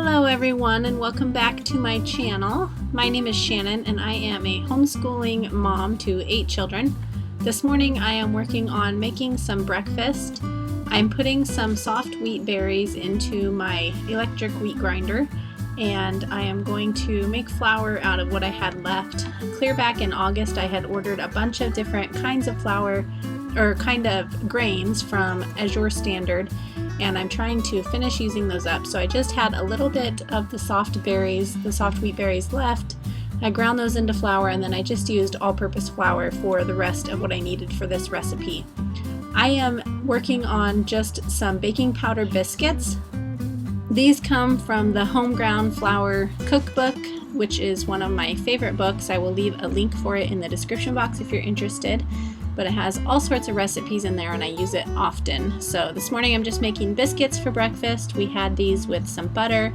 Hello everyone and welcome back to my channel. My name is Shannon and I am a homeschooling mom to 8 children. This morning I am working on making some breakfast. I'm putting some soft wheat berries into my electric wheat grinder and I am going to make flour out of what I had left. Clear back in August I had ordered a bunch of different kinds of flour or kind of grains from Azure Standard, and I'm trying to finish using those up. So I just had a little bit of the soft wheat berries left. I ground those into flour and then I just used all-purpose flour for the rest of what I needed for this recipe. I am working on just some baking powder biscuits. These come from the Home Ground Flour Cookbook, which is one of my favorite books. I will leave a link for it in the description box if you're interested. But it has all sorts of recipes in there and I use it often. So this morning I'm just making biscuits for breakfast. We had these with some butter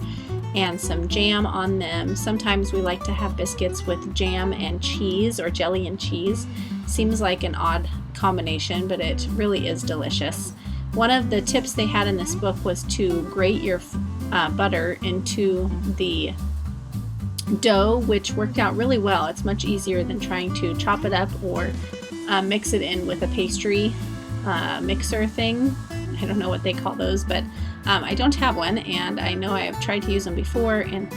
and some jam on them. Sometimes we like to have biscuits with jam and cheese or jelly and cheese. Seems like an odd combination, but it really is delicious. One of the tips they had in this book was to grate your butter into the dough, which worked out really well. It's much easier than trying to chop it up or mix it in with a pastry mixer thing. I don't know what they call those, but I don't have one, and I know I have tried to use them before, and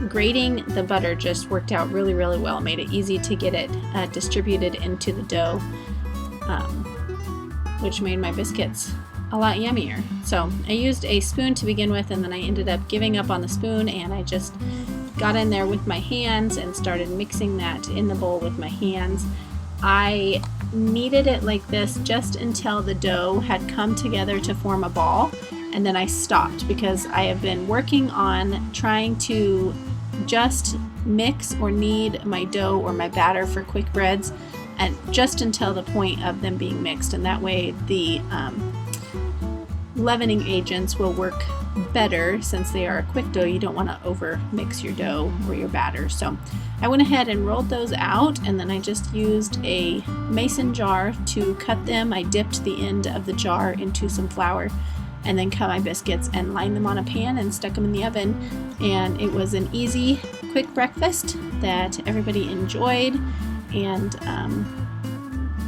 grating the butter just worked out really well. It made it easy to get it distributed into the dough, which made my biscuits a lot yummier. So I used a spoon to begin with, and then I ended up giving up on the spoon, and I just got in there with my hands and started mixing that in the bowl with my hands. I kneaded it like this just until the dough had come together to form a ball, and then I stopped because I have been working on trying to just mix or knead my dough or my batter for quick breads, and just until the point of them being mixed, and that way the leavening agents will work better. Since they are a quick dough, you don't want to over mix your dough or your batter. So I went ahead and rolled those out, and then I just used a mason jar to cut them. I dipped the end of the jar into some flour and then cut my biscuits and lined them on a pan and stuck them in the oven, and it was an easy, quick breakfast that everybody enjoyed and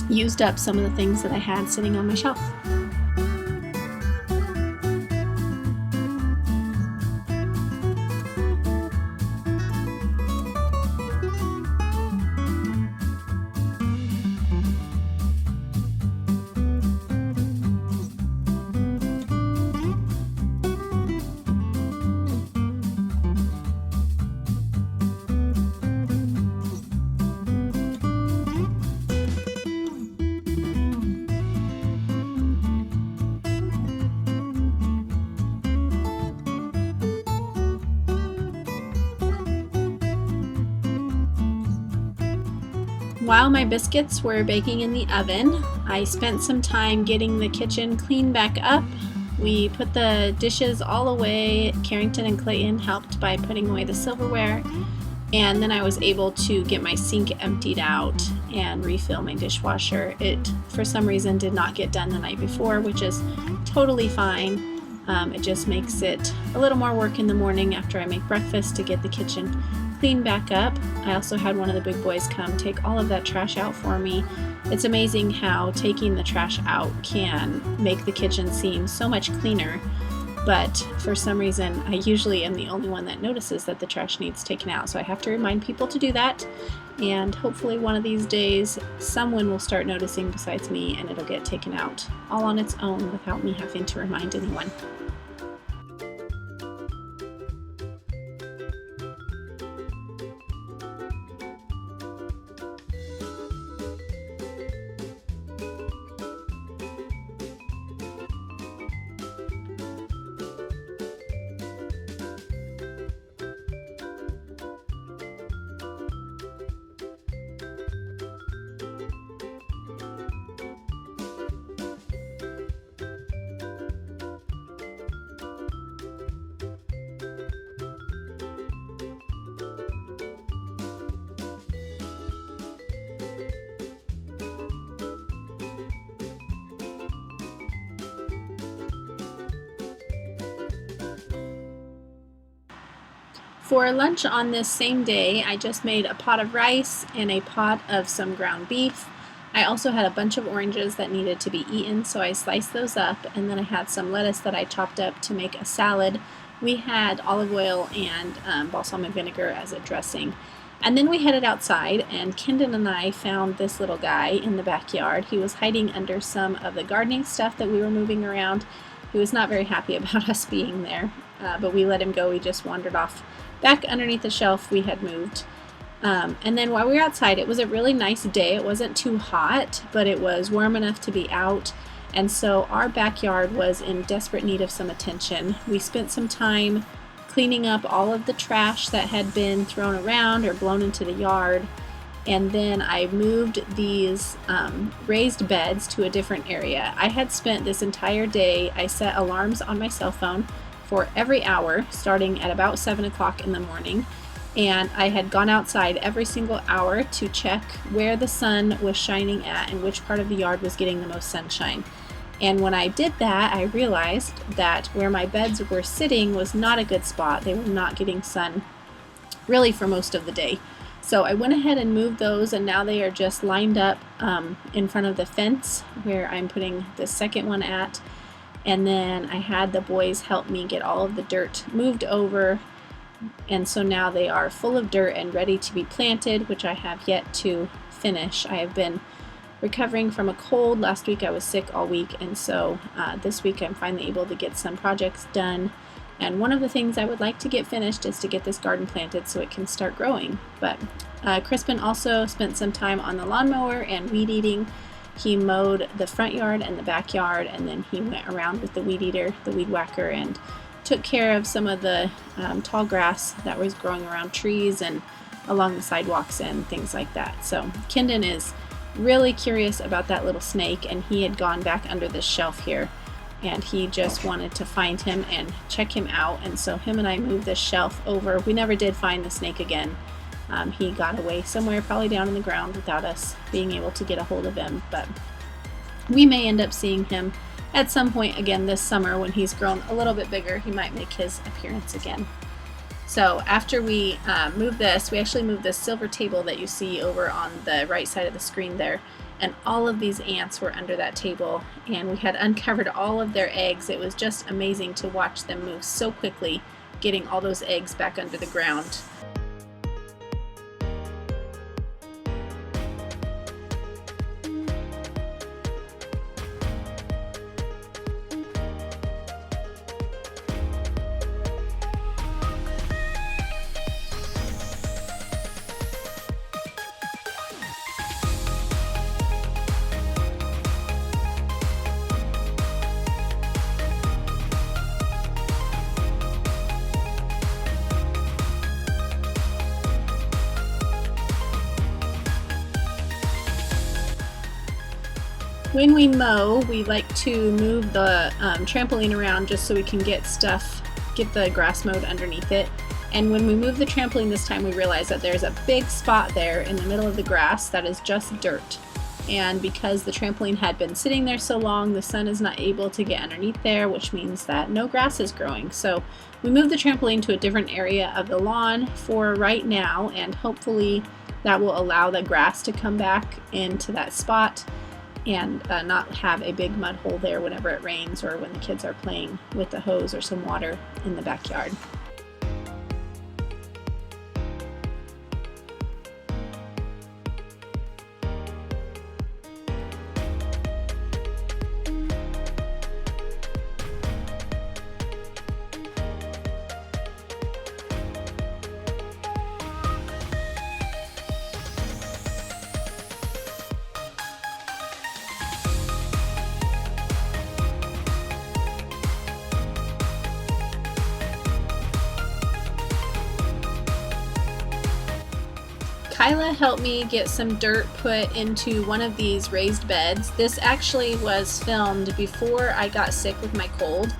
used up some of the things that I had sitting on my shelf. While my biscuits were baking in the oven, I spent some time getting the kitchen cleaned back up. We put the dishes all away. Carrington and Clayton helped by putting away the silverware, and then I was able to get my sink emptied out and refill my dishwasher. It, for some reason, did not get done the night before, which is totally fine. It just makes it a little more work in the morning after I make breakfast to get the kitchen clean back up. I also had one of the big boys come take all of that trash out for me. It's amazing how taking the trash out can make the kitchen seem so much cleaner, but for some reason I usually am the only one that notices that the trash needs taken out, so I have to remind people to do that, and hopefully one of these days someone will start noticing besides me and it'll get taken out all on its own without me having to remind anyone. For lunch on this same day, I just made a pot of rice and a pot of some ground beef. I also had a bunch of oranges that needed to be eaten, so I sliced those up, and then I had some lettuce that I chopped up to make a salad. We had olive oil and balsamic vinegar as a dressing. And then we headed outside, and Kendon and I found this little guy in the backyard. He was hiding under some of the gardening stuff that we were moving around. He was not very happy about us being there, but we let him go. He just wandered off back underneath the shelf we had moved. And then while we were outside, it was a really nice day. It wasn't too hot, but it was warm enough to be out. And so our backyard was in desperate need of some attention. We spent some time cleaning up all of the trash that had been thrown around or blown into the yard. And then I moved these raised beds to a different area. I had spent this entire day, I set alarms on my cell phone for every hour, starting at about 7 o'clock in the morning. And I had gone outside every single hour to check where the sun was shining at and which part of the yard was getting the most sunshine. And when I did that, I realized that where my beds were sitting was not a good spot. They were not getting sun really for most of the day. So I went ahead and moved those, and now they are just lined up in front of the fence where I'm putting the second one at. And then I had the boys help me get all of the dirt moved over. And so now they are full of dirt and ready to be planted, which I have yet to finish. I have been recovering from a cold. Last week I was sick all week, and so this week I'm finally able to get some projects done. And one of the things I would like to get finished is to get this garden planted so it can start growing. But Crispin also spent some time on the lawnmower and weed eating. He mowed the front yard and the backyard, and then he went around with the weed eater, the weed whacker, and took care of some of the tall grass that was growing around trees and along the sidewalks and things like that. So Kendon is really curious about that little snake, and he had gone back under this shelf here, and he just wanted to find him and check him out. And so him and I moved this shelf over. We never did find the snake again. He got away somewhere probably down in the ground without us being able to get a hold of him, but we may end up seeing him at some point again this summer. When he's grown a little bit bigger, he might make his appearance again. So after we moved this, we actually moved this silver table that you see over on the right side of the screen there, and all of these ants were under that table, and we had uncovered all of their eggs. It was just amazing to watch them move so quickly, getting all those eggs back under the ground. When we mow, we like to move the trampoline around just so we can get the grass mowed underneath it. And when we moved the trampoline this time, we realized that there's a big spot there in the middle of the grass that is just dirt. And because the trampoline had been sitting there so long, the sun is not able to get underneath there, which means that no grass is growing. So we moved the trampoline to a different area of the lawn for right now, and hopefully that will allow the grass to come back into that spot and not have a big mud hole there whenever it rains or when the kids are playing with the hose or some water in the backyard. Kyla helped me get some dirt put into one of these raised beds. This actually was filmed before I got sick with my cold.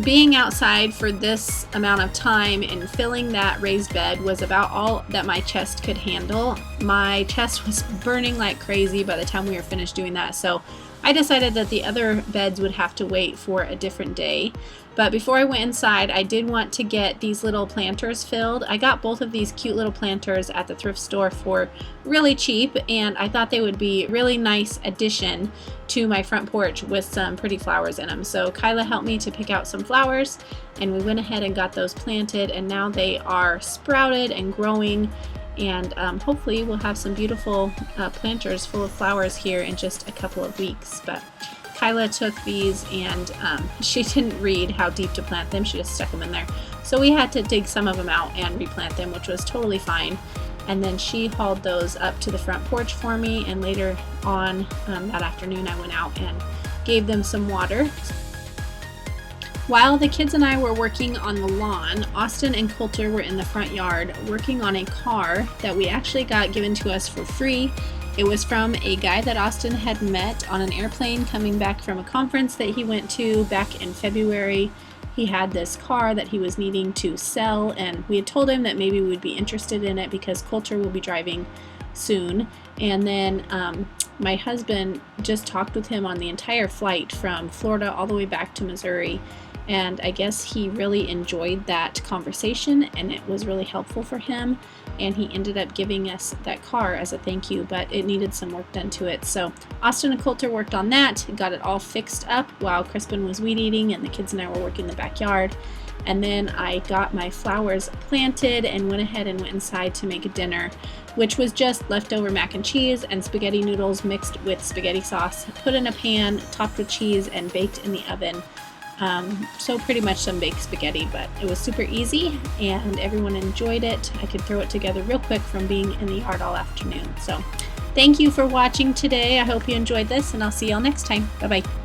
Being outside for this amount of time and filling that raised bed was about all that my chest could handle. My chest was burning like crazy by the time we were finished doing that, so I I decided that the other beds would have to wait for a different day. But before I went inside, I did want to get these little planters filled. I got both of these cute little planters at the thrift store for really cheap, and I thought they would be a really nice addition to my front porch with some pretty flowers in them. So Kyla helped me to pick out some flowers, and we went ahead and got those planted, and now they are sprouted and growing, and hopefully we'll have some beautiful planters full of flowers here in just a couple of weeks. But Kyla took these, and she didn't read how deep to plant them. She just stuck them in there. So we had to dig some of them out and replant them, which was totally fine. And then she hauled those up to the front porch for me, and later on that afternoon I went out and gave them some water. While the kids and I were working on the lawn, Austin and Coulter were in the front yard working on a car that we actually got given to us for free. It was from a guy that Austin had met on an airplane coming back from a conference that he went to back in February. He had this car that he was needing to sell, and we had told him that maybe we would be interested in it because Coulter will be driving soon. And then my husband just talked with him on the entire flight from Florida all the way back to Missouri. And I guess he really enjoyed that conversation, and it was really helpful for him. And he ended up giving us that car as a thank you, but it needed some work done to it. So Austin and Coulter worked on that, got it all fixed up while Crispin was weed eating and the kids and I were working in the backyard. And then I got my flowers planted and went ahead and went inside to make dinner, which was just leftover mac and cheese and spaghetti noodles mixed with spaghetti sauce, put in a pan, topped with cheese, and baked in the oven. So pretty much some baked spaghetti, but it was super easy and everyone enjoyed it. I could throw it together real quick from being in the yard all afternoon. So thank you for watching today. I hope you enjoyed this, and I'll see y'all next time. Bye-bye.